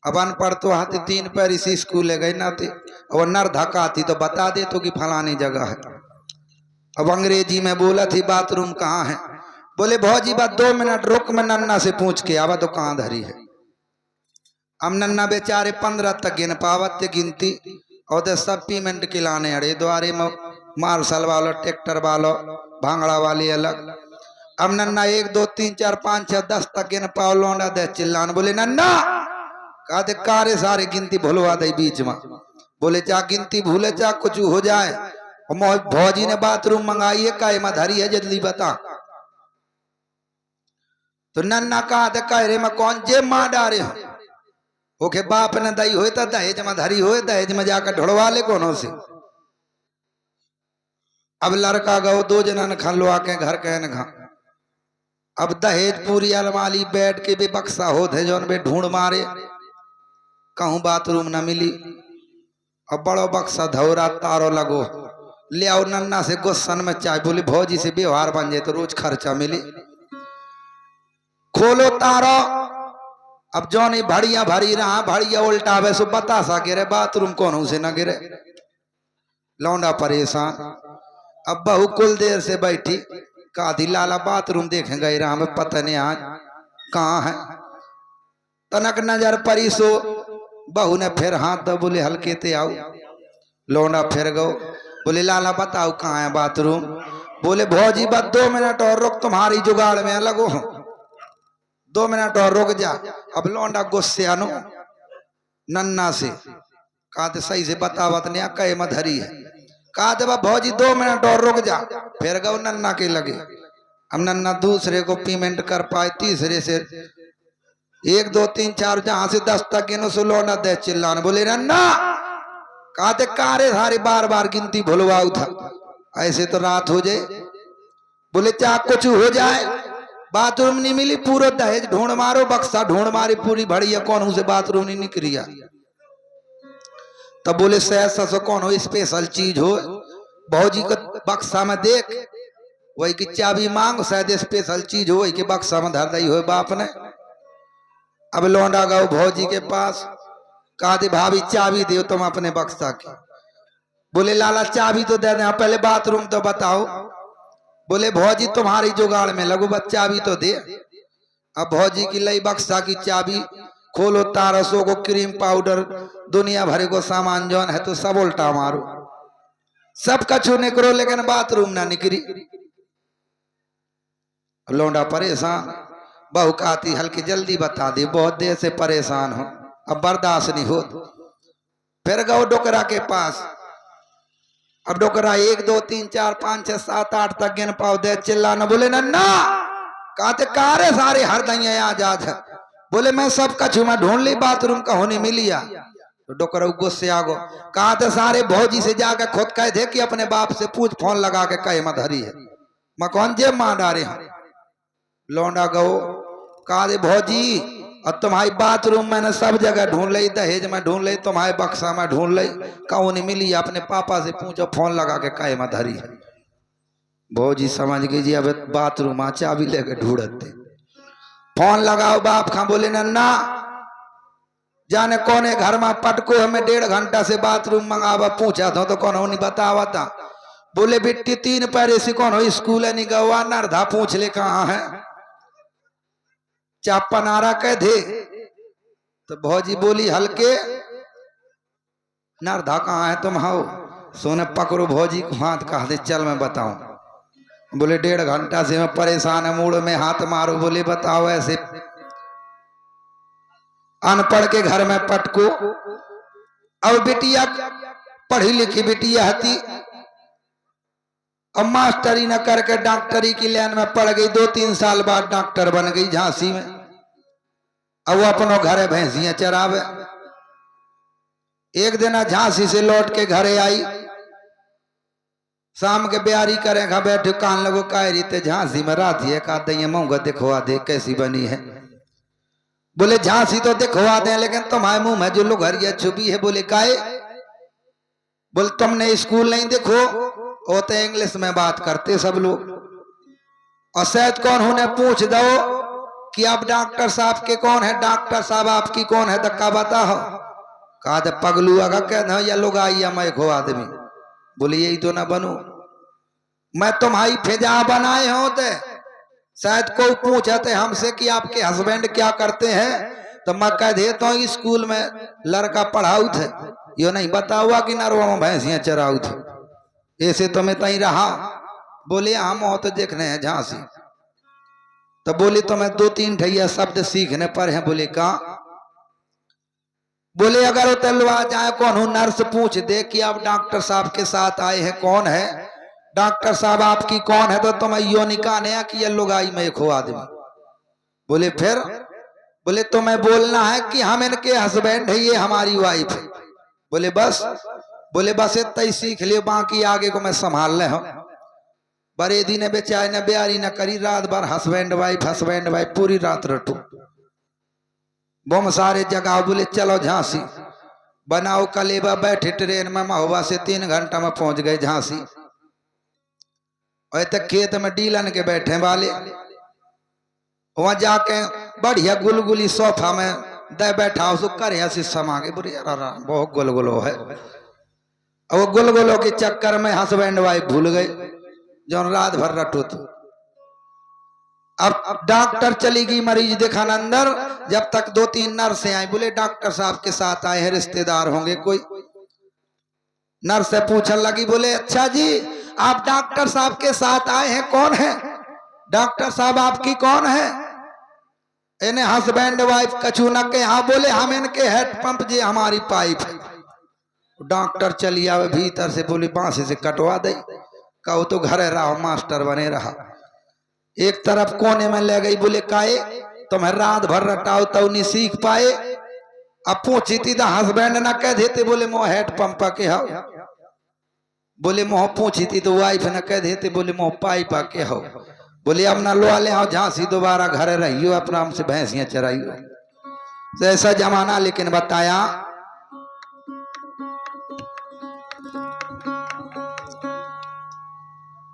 अब अनपढ़ तो हाथी तीन पैर इसी स्कूल गए ना थे। और नर धक्का आती तो बता दे तो कि फलानी जगह है। अब अंग्रेजी में बोला थी बाथरूम कहाँ है। बोले भौजी बात 2 मिनट रुक, मैं नन्ना से पूछ के आवा तो कहाँ धरी है। अब नन्ना बेचारे 15 तक गिन पावत गिनती और दे सब पेमेंट खिलाने अड़े द्वारे में मार्शल वालों ट्रैक्टर वालों भांगड़ा वाली अलग। अब नन्ना 1 2 3 4 5 6 10 तक गिन पाओ लौंडा दे चिल्लान। बोले नन्ना कहा दे कारे सारे गिनती भूलवा दे बीच में। बोले चा गिनती भूले चा कुछ हो जाए। भौजी ने बाथरूम मंगाई है काय में धरी है जल्दी बता। तो नन्ना कहा दे कह रे मैं कौन जे माँ डारे हो ओके बाप ने दई हो तो दहेज में धरी हो, दहेज में जाकर ढोड़वा ले कोनो से। अब लड़का गो 2 जना खा लो आके घर के न खा। अब दहेज पूरी अलमारी बैठ के भी बक्सा हो थे जो ढूंढ मारे कहूं बाथरूम न मिली। अब बड़ो बक्सा धौरा तारो लगो ले आओ नन्ना से गुस्सन में चाय। बोली भौजी से व्यवहार बन जाए तो रोज खर्चा मिले। खोलो तारो अब जो नहीं भड़िया भरी रहा भड़िया उल्टावे सो बता सा गिरे बाथरूम कौन से न गिरे। लौंडा परेशान। अब बहू कुल देर से बैठी काधी लाला बाथरूम देखे गए रहा हमें पता नहीं आज कहाँ है। तनक नजर परी सो बहू ने फिर हाथ दो बोले हल्के ते आओ। लौंडा फिर गो बोले लाला बताओ कहाँ है बाथरूम। बोले भौजी बस 2 मिनट और रुक तुम्हारी जुगाड़ में लगो 2 मिनट और रुक जा। अब लौंडा गुस्से आनो नन्ना से कहा सही से बतावत नहीं कहे मधरी है। कहा दे भौजी 2 मिनट और रुक जा। फिर गो नन्ना के लगे। अब नन्ना दूसरे को पेमेंट कर पाए तीसरे से 1 2 3 4 जहां से 10 तक गिनो सो लौंडा दे चिल्लाने। बोले नन्ना कहा दे कारे सारे बार बार गिनती भूलवाऊ था ऐसे तो रात हो जाए। बोले चाह कुछ हो जाए बाथरूम नहीं मिली पूरा दहेज ढूंढ मारो बक्सा ढूंढ मारी पूरी भड़िया कौन से बाथरूम नहीं निकलिया। तब बोले सहज ससो कौन हो स्पेशल चीज हो भौजी को बक्सा में देख वही की चाबी मांग शायद स्पेशल चीज हो वही के बक्सा में धर दी हो बाप ने। अब लौंडा गो भौजी के पास कहा दे भाभी चाबी दो तुम अपने बक्सा की। बोले लाला चाबी तो दे दे पहले बाथरूम तो बताओ। बोले भौजी तुम्हारी जुगाड़ में लगो बच्चा भी तो दे। अब भौजी की लई बक्सा की चाबी खोलो 1300 को क्रीम पाउडर दुनिया भर को सामान जौन है तो सब उल्टा मारो सब कछु निकलो लेकिन बाथरूम ना निकली। लौंडा परेशान बहू कहती हल्की जल्दी बता दे बहुत देर से परेशान हो अब बर्दाश्त नहीं हो। फिर गो डोकरा के पास। अब डोकरा 1 2 3 4 5 6 7 8 तक गिन पाओ दे चिल्ला न। बोले नन्ना कहते कारे सारे हर दैया आजाद है। बोले मैं सब कछु मैं ढूंढ ली बाथरूम का होने मिलिया। तो डोकरा गुस्से आ गो कहते सारे भौजी से जाकर खुद कह दे कि अपने बाप से पूछ फोन लगा के कहे मत हरी है मैं कौन जेब मार डारे हूं। लौंडा गो कहा दे भौजी और तुम्हारी बाथरूम मैंने सब जगह ढूंढ ली दहेज में ढूंढ ली तुम्हारे बक्सा में ढूंढ ली कहूं नहीं मिली अपने पापा से पूछो फोन लगा के कहे मत धरी है। भौजी समझ गई जी अब बाथरूम आ चाबी लेके ढूंढते फोन लगाओ बाप खा। बोले नन्ना जाने कोने घर में पटको हमें 1.5 घंटा से बाथरूम मंगावा पूछा था तो कौन हो नहीं बतावा था। बोले बिट्टी 3 पैर से कौन हो स्कूल नहीं गवा नरधा पूछ ले कहाँ है चापा नारा कह दे। तो भौजी बोली हल्के नरधा कहाँ है तुम हो सोने पकड़ो भौजी को हाथ कहा दे चल मैं बताऊं। बोले 1.5 घंटा से मैं परेशान है मूड में हाथ मारो। बोले बताओ ऐसे अनपढ़ के घर में पटको अब बिटिया पढ़ी लिखी बिटिया हती अब मास्टरी न करके डॉक्टरी की लाइन में पड़ गई 2-3 साल बाद डॉक्टर बन गई झांसी में। अब वो अपनो घरे भैंसियां चरावे। एक दिन झांसी से लौट के घरे आई शाम के ब्यारी करेगा बैठे कान लगो कह रही थे झांसी में रात है का दे मुंह दिखवा दे कैसी बनी है। बोले झांसी तो दिखवा दे लेकिन तुम्हारे मुंह में जो लुघरिया छुपी है। बोले काहे। बोले तुमने स्कूल नहीं देखो वो तो इंग्लिश में बात करते सब लोग और शायद कौन उन्हें पूछ दो कि आप डॉक्टर साहब के कौन है, डॉक्टर साहब आपकी कौन है, धक्का बताओ। कहा जब पगलू अगर कह या लोग आई या मैं खो आदमी, बोले यही तो ना बनू, मैं तुम्हारी फिजा बनाए होते, शायद कोई पूछते हमसे कि आपके हस्बैंड क्या करते हैं, तो मैं कह देता हूँ स्कूल में लड़का पढ़ाऊ थे, यो नहीं बता हुआ कि नरवा में भैंसियां चराऊ थे, ऐसे तो मैं तई रहा। बोले हम हो तो देखने हैं झांसी, तो बोले तो मैं 2-3 ठैया शब्द सीखने पर हैं। बोले कहा, बोले अगर उतलवा जाए कौन हूं, नर्स पूछ दे कि आप डॉक्टर साहब के साथ आए हैं, कौन है डॉक्टर साहब आपकी कौन है, तो तुम्हें यो निकाले कि ये लोग आई मैं खो आदमी। बोले फिर, बोले तुम्हें बोलना है कि हम इनके हस्बैंड है, ये हमारी वाइफ है। बोले बस, बोले बस इतना ही सीख लियो, बाकी आगे को मैं संभाल ले हूं। बड़े दिन बेचारे ने ब्यारी न करी, रात भर हस्बैंड वाइफ पूरी रात रटू, बम सारे जगह। बोले चलो झांसी बनाओ कलेबा, बैठे ट्रेन में महुआ से 3 घंटा में पहुंच गए झांसी। और तक खेत में डीलन के बैठे वाले, वहां जाके बढ़िया गुलगुली सोफा में दे बैठा, उसको करे ऐसी समा के, बुरी बहुत गुलगुलो है। और वो गुलगुलो के चक्कर में हस्बैंड वाइफ भूल गए जो रात भर रटो तो। अब डॉक्टर चली गई मरीज दिखाना अंदर, जब तक 2-3 नर्सें आई। बोले डॉक्टर साहब के साथ आए हैं, रिश्तेदार होंगे कोई। नर्स से पूछने लगी, बोले अच्छा जी आप डॉक्टर साहब के साथ आए हैं, कौन है डॉक्टर साहब आपकी कौन है, इन्हें हस्बैंड वाइफ कछू न के। हाँ बोले हम इनके हेड पंप जी हमारी पाइप है। डॉक्टर चली आवे भीतर से, बोले बांसे से कटवा दे। कहो तो घरे रहो, मास्टर बने रहा। एक तरफ कोने में ले गई, बोले काए तुम्हें रात भर रटाओ तो नहीं सीख पाए। अब पूछी थी तो हस्बैंड ना कह देते, बोले मोह हेड पंप के हो। बोले मोह पूछी थी तो वाइफ न कह देते, बोले मोह पाइप के हो। बोले अब ना लो ले आओ झांसी, दोबारा घर रहियो, अपना हमसे भैंसियां चराइयो। तो ऐसा जमाना, लेकिन बताया